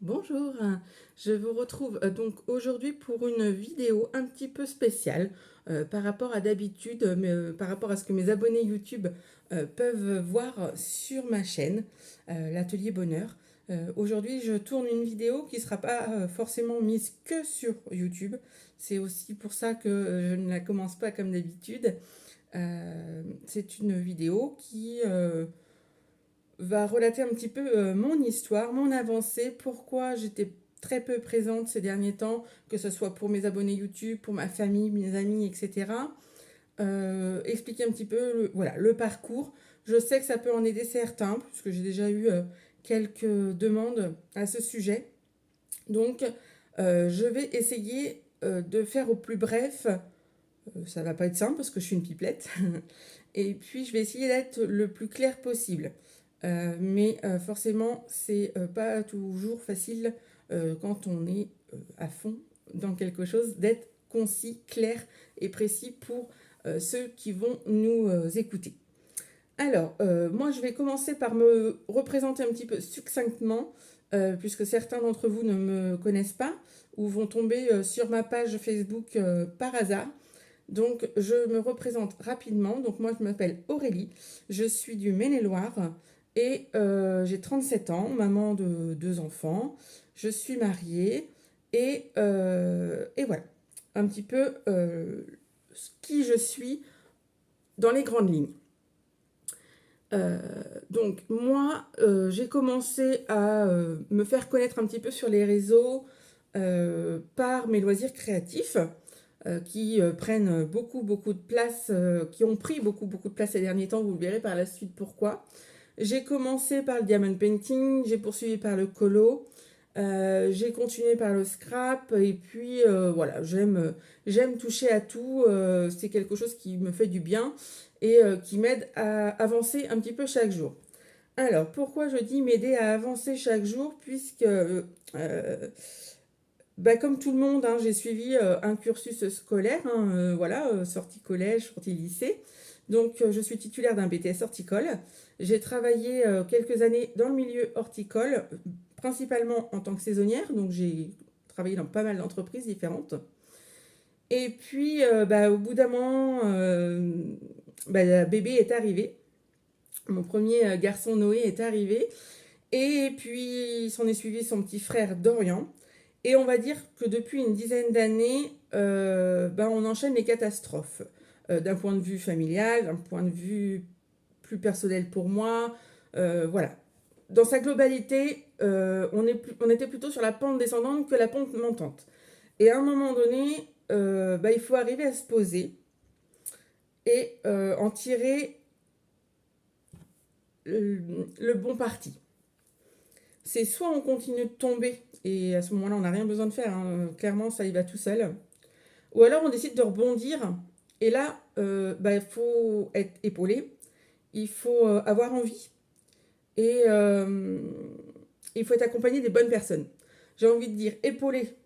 Bonjour, je vous retrouve donc aujourd'hui pour une vidéo un petit peu spéciale par rapport à d'habitude, par rapport à ce que mes abonnés YouTube peuvent voir sur ma chaîne, l'Atelier Bonheur. Aujourd'hui, je tourne une vidéo qui ne sera pas forcément mise que sur YouTube. C'est aussi pour ça que je ne la commence pas comme d'habitude. C'est une vidéo qui va relater un petit peu mon histoire, mon avancée, pourquoi j'étais très peu présente ces derniers temps, que ce soit pour mes abonnés YouTube, pour ma famille, mes amis, etc. Expliquer un petit peu voilà, le parcours. Je sais que ça peut en aider certains, puisque j'ai déjà eu quelques demandes à ce sujet. Donc, je vais essayer de faire au plus bref. Ça va pas être simple parce que je suis une pipelette. Et puis, je vais essayer d'être le plus clair possible. Mais forcément, c'est pas toujours facile quand on est à fond dans quelque chose d'être concis, clair et précis pour ceux qui vont nous écouter. Alors, moi, je vais commencer par me représenter un petit peu succinctement, puisque certains d'entre vous ne me connaissent pas ou vont tomber sur ma page Facebook par hasard. Donc, je me représente rapidement. Donc, moi, je m'appelle Aurélie. Je suis du Maine-et-Loire et j'ai 37 ans, maman de deux enfants. Je suis mariée et voilà. Un petit peu qui je suis dans les grandes lignes. Donc, moi, j'ai commencé à me faire connaître un petit peu sur les réseaux par mes loisirs créatifs qui prennent beaucoup de place, qui ont pris beaucoup de place ces derniers temps. Vous le verrez par la suite pourquoi. J'ai commencé par le diamond painting, j'ai poursuivi par le colo, j'ai continué par le scrap et puis voilà, j'aime toucher à tout. C'est quelque chose qui me fait du bien et qui m'aide à avancer un petit peu chaque jour. Alors, pourquoi je dis m'aider à avancer chaque jour? Puisque bah, comme tout le monde, hein, j'ai suivi un cursus scolaire, hein, voilà, sortie collège, sortie lycée. Donc, je suis titulaire d'un BTS horticole. J'ai travaillé quelques années dans le milieu horticole, principalement en tant que saisonnière. Donc, j'ai travaillé dans pas mal d'entreprises différentes. Et puis, bah, au bout d'un moment, bah, la bébé est arrivé. Mon premier garçon Noé est arrivé. Et puis, s'en est suivi son petit frère Dorian. Et on va dire que depuis une dizaine d'années, ben on enchaîne les catastrophes. D'un point de vue familial, d'un point de vue plus personnel pour moi. Voilà. Dans sa globalité, on était plutôt sur la pente descendante que la pente montante. Et à un moment donné, ben, il faut arriver à se poser et en tirer le bon parti. C'est soit on continue de tomber, et à ce moment-là, on n'a rien besoin de faire, hein, clairement, ça y va tout seul. Ou alors on décide de rebondir, et là, bah, il faut être épaulé, il faut avoir envie, et il faut être accompagné des bonnes personnes. J'ai envie de dire épaulé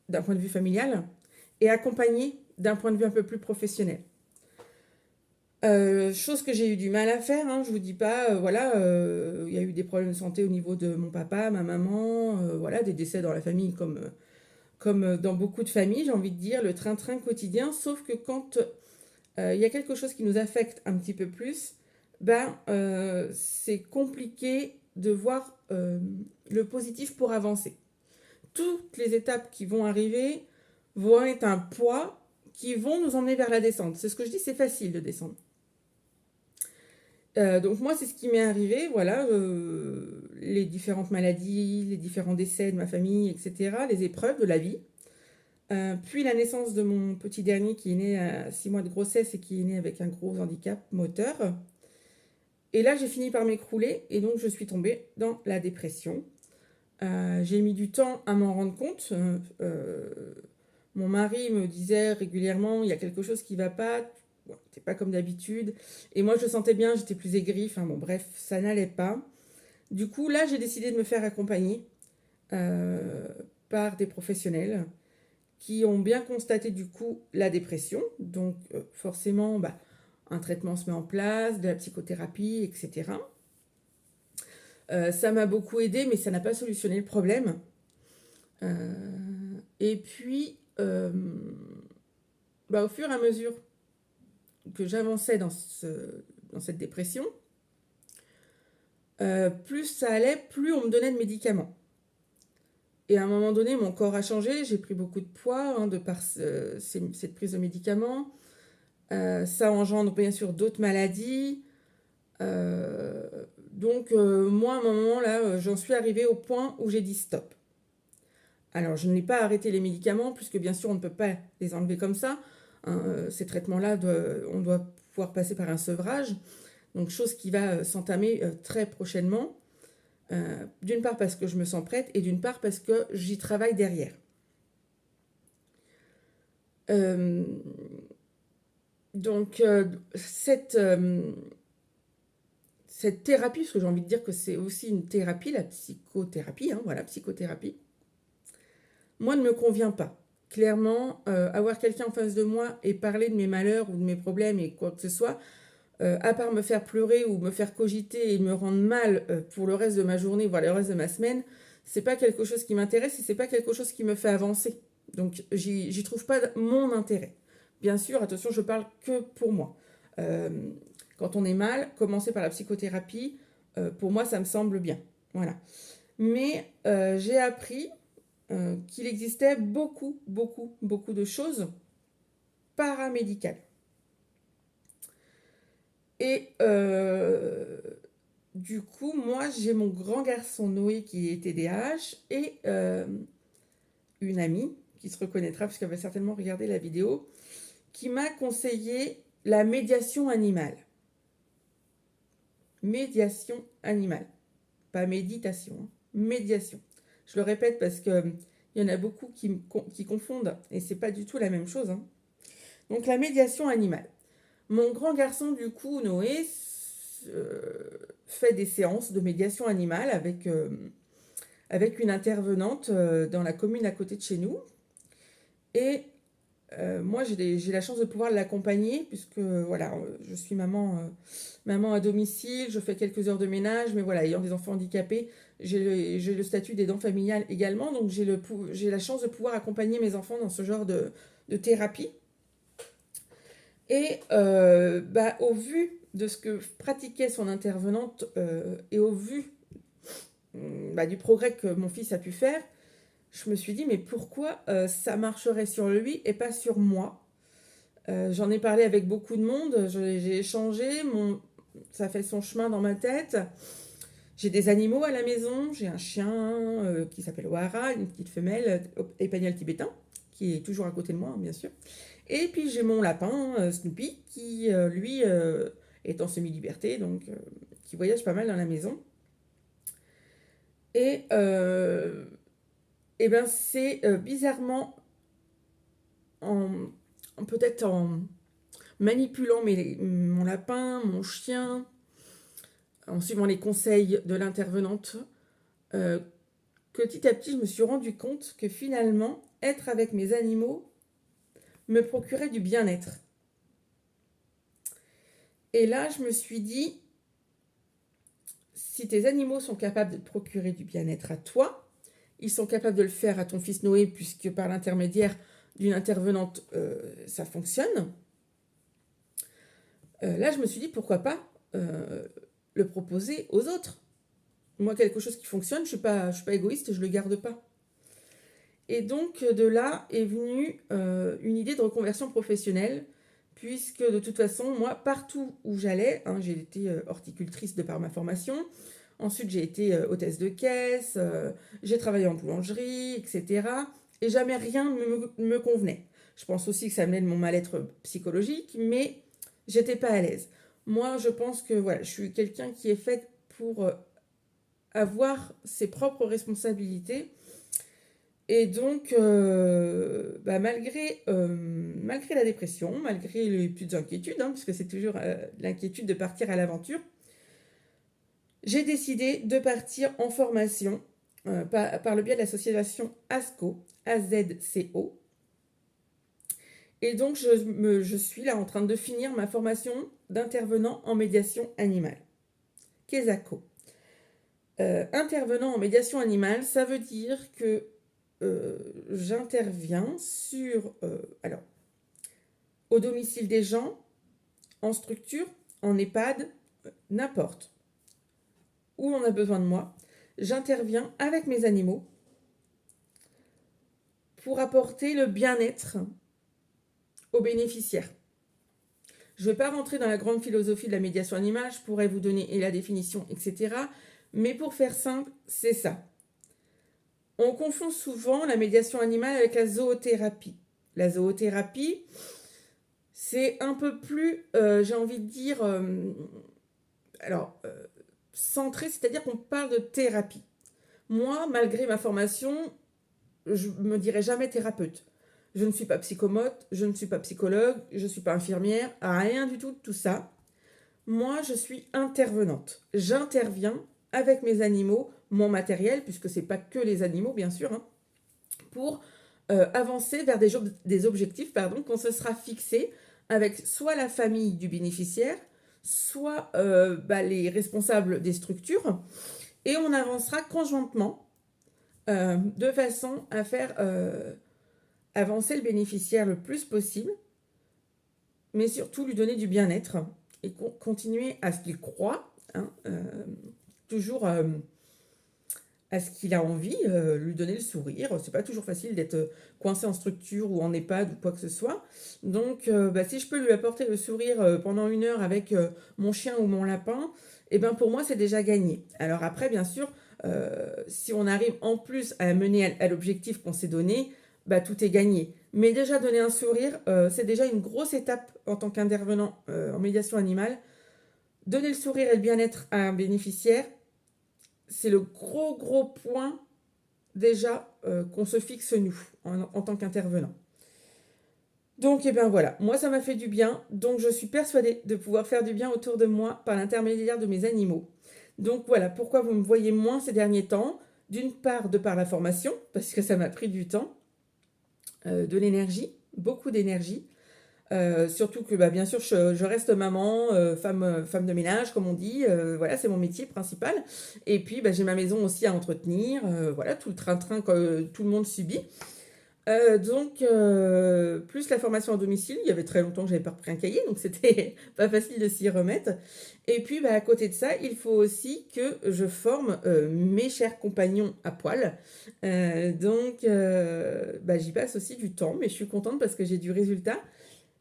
d'un point de vue familial, et accompagné d'un point de vue un peu plus professionnel. Chose que j'ai eu du mal à faire, hein, je vous dis pas, voilà, il y a eu des problèmes de santé au niveau de mon papa, ma maman, voilà, des décès dans la famille comme dans beaucoup de familles, j'ai envie de dire, le train-train quotidien, sauf que quand il y a quelque chose qui nous affecte un petit peu plus, ben, c'est compliqué de voir le positif pour avancer. Toutes les étapes qui vont arriver vont être un poids qui vont nous emmener vers la descente. C'est ce que je dis, c'est facile de descendre. Donc moi, c'est ce qui m'est arrivé, voilà, les différentes maladies, les différents décès de ma famille, etc., les épreuves de la vie. Puis la naissance de mon petit dernier qui est né à 6 mois de grossesse et qui est né avec un gros handicap moteur. Et là, j'ai fini par m'écrouler et donc je suis tombée dans la dépression. J'ai mis du temps à m'en rendre compte. Mon mari me disait régulièrement, il y a quelque chose qui ne va pas, bon, c'est pas comme d'habitude. Et moi, je le sentais bien, j'étais plus aigrie. Enfin bon, bref, ça n'allait pas. Du coup, là, j'ai décidé de me faire accompagner euh, par des professionnels qui ont bien constaté du coup la dépression. Donc forcément, bah, un traitement se met en place, de la psychothérapie, etc. Ça m'a beaucoup aidé, mais ça n'a pas solutionné le problème. Et puis, au fur et à mesure que j'avançais dans cette dépression, plus ça allait, plus on me donnait de médicaments. Et à un moment donné, mon corps a changé, j'ai pris beaucoup de poids de par cette prise de médicaments. Ça engendre bien sûr d'autres maladies. Donc moi, à un moment là, j'en suis arrivée au point où j'ai dit stop. Alors je n'ai pas arrêté les médicaments, puisque bien sûr on ne peut pas les enlever comme ça. Ces traitements-là, on doit pouvoir passer par un sevrage. Donc chose qui va s'entamer très prochainement. D'une part parce que je me sens prête et d'une part parce que j'y travaille derrière. Donc cette thérapie, parce que j'ai envie de dire que c'est aussi une thérapie, la psychothérapie, psychothérapie, moi ne me convient pas. Clairement, avoir quelqu'un en face de moi et parler de mes malheurs ou de mes problèmes et quoi que ce soit, à part me faire pleurer ou me faire cogiter et me rendre mal pour le reste de ma journée, voire le reste de ma semaine, c'est pas quelque chose qui m'intéresse et c'est pas quelque chose qui me fait avancer. Donc j'y trouve pas mon intérêt. Bien sûr, attention, je parle que pour moi. Quand on est mal, commencer par la psychothérapie, pour moi, ça me semble bien. Voilà. Mais j'ai appris qu'il existait beaucoup, beaucoup, beaucoup de choses paramédicales. Et du coup, moi, j'ai mon grand garçon Noé qui est TDAH et une amie qui se reconnaîtra puisqu'elle va certainement regarder la vidéo, qui m'a conseillé la médiation animale. Médiation animale. Pas méditation, hein. Médiation. Je le répète parce qu'il y en a beaucoup qui confondent et c'est pas du tout la même chose. Hein. Donc la médiation animale. Mon grand garçon, du coup, Noé, fait des séances de médiation animale avec une intervenante dans la commune à côté de chez nous. Et moi, j'ai la chance de pouvoir l'accompagner puisque voilà, je suis maman à domicile, je fais quelques heures de ménage, mais voilà, ayant des enfants handicapés, j'ai le statut d'aidant familial également, donc j'ai la chance de pouvoir accompagner mes enfants dans ce genre de thérapie. Et au vu de ce que pratiquait son intervenante et au vu du progrès que mon fils a pu faire, je me suis dit, mais pourquoi ça marcherait sur lui et pas sur moi? J'en ai parlé avec beaucoup de monde, j'ai échangé, ça fait son chemin dans ma tête. J'ai des animaux à la maison, j'ai un chien qui s'appelle Wahara, une petite femelle épagneul tibétain, qui est toujours à côté de moi, bien sûr. Et puis j'ai mon lapin, Snoopy, qui lui est en semi-liberté, donc qui voyage pas mal dans la maison. Et c'est bizarrement, peut-être en manipulant mon lapin, mon chien, en suivant les conseils de l'intervenante, petit à petit je me suis rendu compte que finalement, être avec mes animaux me procurait du bien-être. Et là, je me suis dit, si tes animaux sont capables de te procurer du bien-être à toi, ils sont capables de le faire à ton fils Noé, puisque par l'intermédiaire d'une intervenante, ça fonctionne. Là, je me suis dit, pourquoi pas le proposer aux autres. Moi, quelque chose qui fonctionne, je suis pas égoïste et je le garde pas. Et donc, de là est venue une idée de reconversion professionnelle, puisque de toute façon, moi, partout où j'allais, j'ai été horticultrice de par ma formation, ensuite j'ai été hôtesse de caisse, j'ai travaillé en boulangerie, etc. Et jamais rien me convenait. Je pense aussi que ça venait de mon mal-être psychologique, mais j'étais pas à l'aise. Moi, je pense que voilà, je suis quelqu'un qui est fait pour avoir ses propres responsabilités. Et donc, malgré la dépression, malgré les petites inquiétudes, puisque c'est toujours l'inquiétude de partir à l'aventure, j'ai décidé de partir en formation par le biais de l'association ASCO, AZCO. Et donc, je suis là en train de finir ma formation d'intervenant en médiation animale, KESACO. Intervenant en médiation animale, ça veut dire que j'interviens alors, au domicile des gens, en structure, en EHPAD, n'importe où on a besoin de moi. J'interviens avec mes animaux pour apporter le bien-être aux bénéficiaires. Je ne vais pas rentrer dans la grande philosophie de la médiation animale, je pourrais vous donner la définition, etc. Mais pour faire simple, c'est ça. On confond souvent la médiation animale avec la zoothérapie. La zoothérapie, c'est un peu plus, j'ai envie de dire, centré, c'est-à-dire qu'on parle de thérapie. Moi, malgré ma formation, je ne me dirais jamais thérapeute. Je ne suis pas psychomote, je ne suis pas psychologue, je ne suis pas infirmière, rien du tout de tout ça. Moi, je suis intervenante. J'interviens avec mes animaux, mon matériel, puisque ce n'est pas que les animaux, bien sûr, hein, pour avancer vers des objectifs qu'on se sera fixés avec soit la famille du bénéficiaire, soit les responsables des structures, et on avancera conjointement de façon à faire avancer le bénéficiaire le plus possible, mais surtout lui donner du bien-être et continuer à ce qu'il croit, hein, toujours à ce qu'il a envie, lui donner le sourire. C'est pas toujours facile d'être coincé en structure ou en EHPAD ou quoi que ce soit. Donc, si je peux lui apporter le sourire pendant 1 heure avec mon chien ou mon lapin, et ben pour moi, c'est déjà gagné. Alors après, bien sûr, si on arrive en plus à mener à l'objectif qu'on s'est donné, tout est gagné. Mais déjà, donner un sourire, c'est déjà une grosse étape en tant qu'intervenant en médiation animale. Donner le sourire et le bien-être à un bénéficiaire, c'est le gros point déjà qu'on se fixe nous en tant qu'intervenant. Donc, voilà, moi ça m'a fait du bien, donc je suis persuadée de pouvoir faire du bien autour de moi par l'intermédiaire de mes animaux. Donc voilà, pourquoi vous me voyez moins ces derniers temps. D'une part, de par la formation, parce que ça m'a pris du temps, de l'énergie, beaucoup d'énergie. Surtout que bien sûr je reste maman, femme de ménage comme on dit, voilà c'est mon métier principal. Et puis j'ai ma maison aussi à entretenir, voilà tout le train-train que tout le monde subit. Plus la formation à domicile, il y avait très longtemps que j'avais pas repris un cahier, donc c'était pas facile de s'y remettre. Et puis à côté de ça, il faut aussi que je forme mes chers compagnons à poil. J'y passe aussi du temps, mais je suis contente parce que j'ai du résultat.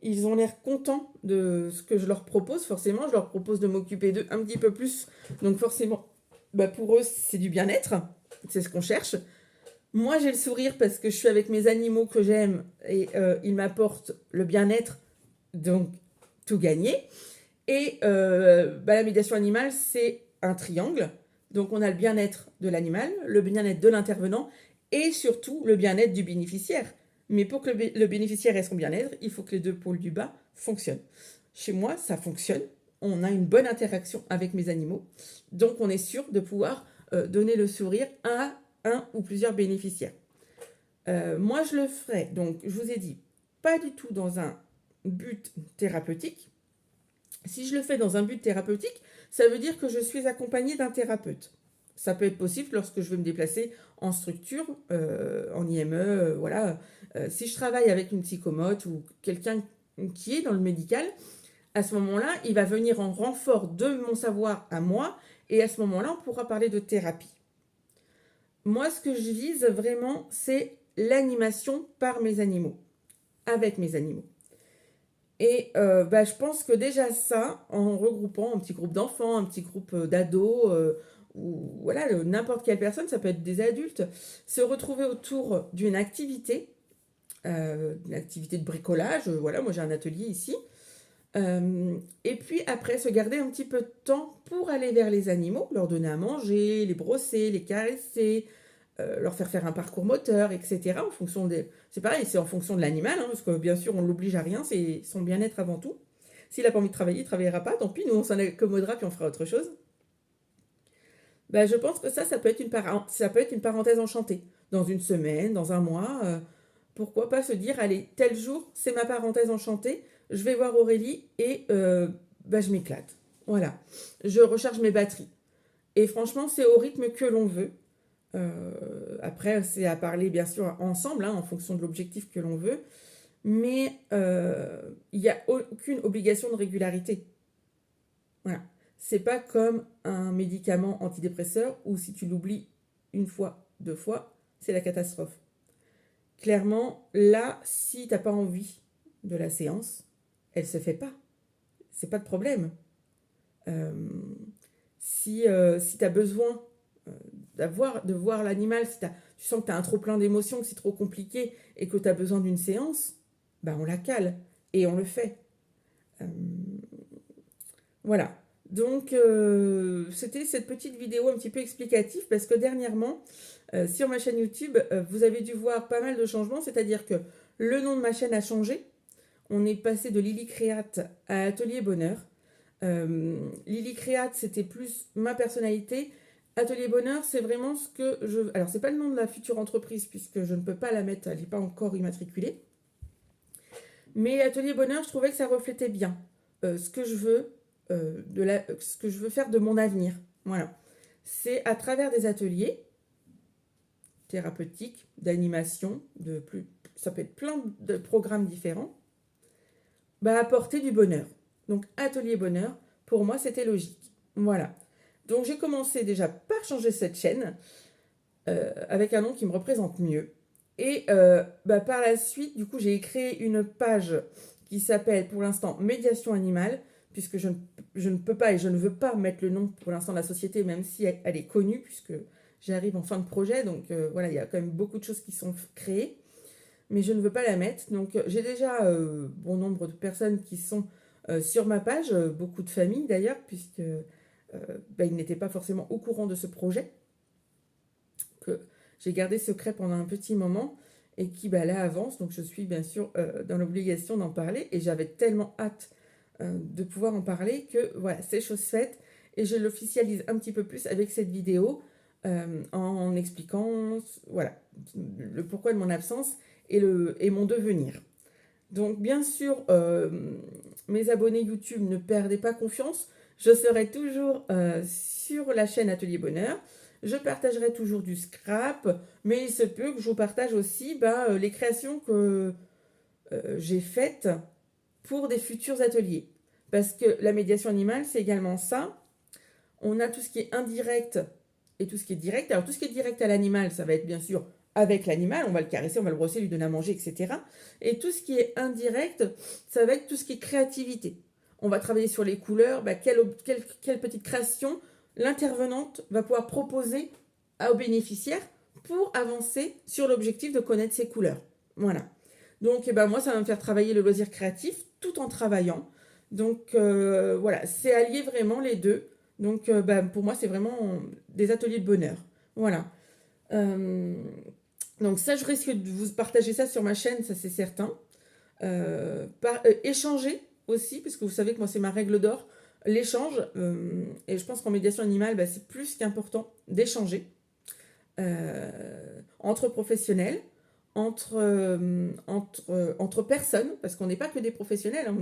Ils ont l'air contents de ce que je leur propose. Forcément, je leur propose de m'occuper d'eux un petit peu plus. Donc forcément, pour eux, c'est du bien-être. C'est ce qu'on cherche. Moi, j'ai le sourire parce que je suis avec mes animaux que j'aime et ils m'apportent le bien-être. Donc, tout gagné. Et la médiation animale, c'est un triangle. Donc, on a le bien-être de l'animal, le bien-être de l'intervenant et surtout le bien-être du bénéficiaire. Mais pour que le bénéficiaire ait son bien-être, il faut que les deux pôles du bas fonctionnent. Chez moi, ça fonctionne. On a une bonne interaction avec mes animaux. Donc, on est sûr de pouvoir donner le sourire à un ou plusieurs bénéficiaires. Moi, je le ferai, donc, je vous ai dit, pas du tout dans un but thérapeutique. Si je le fais dans un but thérapeutique, ça veut dire que je suis accompagnée d'un thérapeute. Ça peut être possible lorsque je veux me déplacer en structure, en IME, voilà. Si je travaille avec une psychomote ou quelqu'un qui est dans le médical, à ce moment-là, il va venir en renfort de mon savoir à moi, et à ce moment-là, on pourra parler de thérapie. Moi, ce que je vise vraiment, c'est l'animation par mes animaux, avec mes animaux. Et je pense que déjà ça, en regroupant un petit groupe d'enfants, un petit groupe d'ados, ou voilà, n'importe quelle personne, ça peut être des adultes, se retrouver autour d'une activité de bricolage, voilà, moi j'ai un atelier ici, et puis après se garder un petit peu de temps pour aller vers les animaux, leur donner à manger, les brosser, les caresser, leur faire un parcours moteur, etc. En fonction c'est pareil, c'est en fonction de l'animal, hein, parce que bien sûr on ne l'oblige à rien, c'est son bien-être avant tout. S'il n'a pas envie de travailler, il ne travaillera pas, tant pis, nous on s'en accommodera puis on fera autre chose. Je pense que ça peut être une parenthèse enchantée. Dans une semaine, dans un mois, pourquoi pas se dire, allez, tel jour, c'est ma parenthèse enchantée, je vais voir Aurélie et je m'éclate. Voilà, je recharge mes batteries. Et franchement, c'est au rythme que l'on veut. Après, c'est à parler bien sûr ensemble, hein, en fonction de l'objectif que l'on veut. Mais il n'y a aucune obligation de régularité. Voilà. C'est pas comme un médicament antidépresseur où si tu l'oublies une fois, deux fois, c'est la catastrophe. Clairement, là, si t'as pas envie de la séance, elle se fait pas. C'est pas de problème. Euh, si tu as besoin de voir l'animal, si tu sens que tu as un trop plein d'émotions, que c'est trop compliqué et que tu as besoin d'une séance, ben on la cale et on le fait. Euh, voilà. Donc, c'était cette petite vidéo un petit peu explicative parce que dernièrement, sur ma chaîne YouTube, vous avez dû voir pas mal de changements, c'est-à-dire que le nom de ma chaîne a changé. On est passé de Lily Créate à Atelier Bonheur. Lily Créate, c'était plus ma personnalité. Atelier Bonheur, c'est vraiment ce que je... Alors, c'est pas le nom de la future entreprise puisque je ne peux pas la mettre, elle n'est pas encore immatriculée. Mais Atelier Bonheur, je trouvais que ça reflétait bien ce que je veux, ce que je veux faire de mon avenir. Voilà. C'est à travers des ateliers thérapeutiques, d'animation, ça peut être plein de programmes différents, apporter du bonheur. Donc, Atelier Bonheur, pour moi, c'était logique. Voilà. Donc, j'ai commencé déjà par changer cette chaîne avec un nom qui me représente mieux. Et par la suite, du coup, j'ai créé une page qui s'appelle pour l'instant Médiation Animale, puisque je ne peux pas et je ne veux pas mettre le nom pour l'instant de la société, même si elle est connue, puisque j'arrive en fin de projet. Donc voilà, il y a quand même beaucoup de choses qui sont créées, mais je ne veux pas la mettre. Donc j'ai déjà bon nombre de personnes qui sont sur ma page, beaucoup de familles d'ailleurs, puisque ils n'étaient pas forcément au courant de ce projet, que j'ai gardé secret pendant un petit moment et qui là avance. Donc je suis bien sûr dans l'obligation d'en parler et j'avais tellement hâte de pouvoir en parler que voilà, c'est chose faite et je l'officialise un petit peu plus avec cette vidéo en expliquant voilà, le pourquoi de mon absence et mon devenir. Donc bien sûr, mes abonnés YouTube, ne perdez pas confiance. Je serai toujours sur la chaîne Atelier Bonheur. Je partagerai toujours du scrap, mais il se peut que je vous partage aussi les créations que j'ai faites pour des futurs ateliers. Parce que la médiation animale, c'est également ça. On a tout ce qui est indirect et tout ce qui est direct. Alors tout ce qui est direct à l'animal, ça va être bien sûr avec l'animal, on va le caresser, on va le brosser, lui donner à manger, etc. Et tout ce qui est indirect, ça va être tout ce qui est créativité. On va travailler sur les couleurs, quelle petite création l'intervenante va pouvoir proposer aux bénéficiaires pour avancer sur l'objectif de connaître ses couleurs. Voilà. Donc moi, ça va me faire travailler le loisir créatif tout en travaillant. Donc voilà, c'est allier vraiment les deux. Donc pour moi, c'est vraiment des ateliers de bonheur. Voilà. Donc ça, je risque de vous partager ça sur ma chaîne, ça c'est certain. Échanger aussi, parce que vous savez que moi c'est ma règle d'or, l'échange. Et je pense qu'en médiation animale, c'est plus qu'important d'échanger entre professionnels, entre personnes, parce qu'on n'est pas que des professionnels, hein,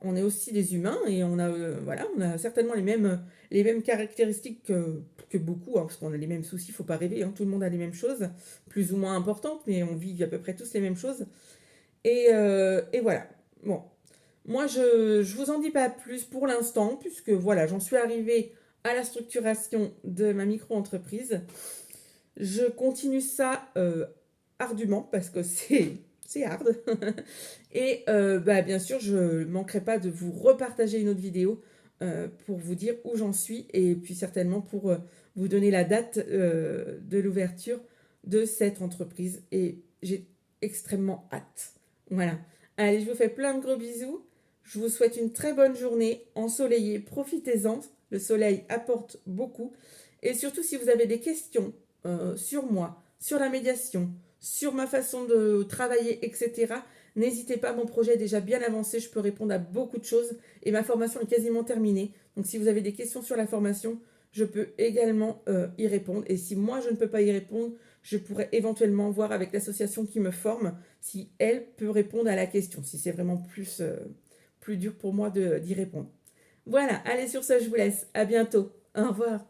on est aussi des humains et on a certainement les mêmes caractéristiques que beaucoup, hein, parce qu'on a les mêmes soucis, il ne faut pas rêver, hein, tout le monde a les mêmes choses, plus ou moins importantes, mais on vit à peu près tous les mêmes choses. Et voilà. Bon, moi je vous en dis pas plus pour l'instant, puisque voilà, j'en suis arrivée à la structuration de ma micro-entreprise. Je continue ça ardument parce que c'est hard. Et bien sûr, je ne manquerai pas de vous repartager une autre vidéo pour vous dire où j'en suis et puis certainement pour vous donner la date de l'ouverture de cette entreprise. Et j'ai extrêmement hâte. Voilà. Allez, je vous fais plein de gros bisous. Je vous souhaite une très bonne journée ensoleillée. Profitez-en. Le soleil apporte beaucoup. Et surtout, si vous avez des questions sur moi, sur la médiation, sur ma façon de travailler, etc., n'hésitez pas, mon projet est déjà bien avancé, je peux répondre à beaucoup de choses et ma formation est quasiment terminée. Donc si vous avez des questions sur la formation, je peux également y répondre. Et si moi je ne peux pas y répondre, je pourrais éventuellement voir avec l'association qui me forme si elle peut répondre à la question, si c'est vraiment plus dur pour moi d'y répondre. Voilà, allez sur ça, je vous laisse. À bientôt. Au revoir.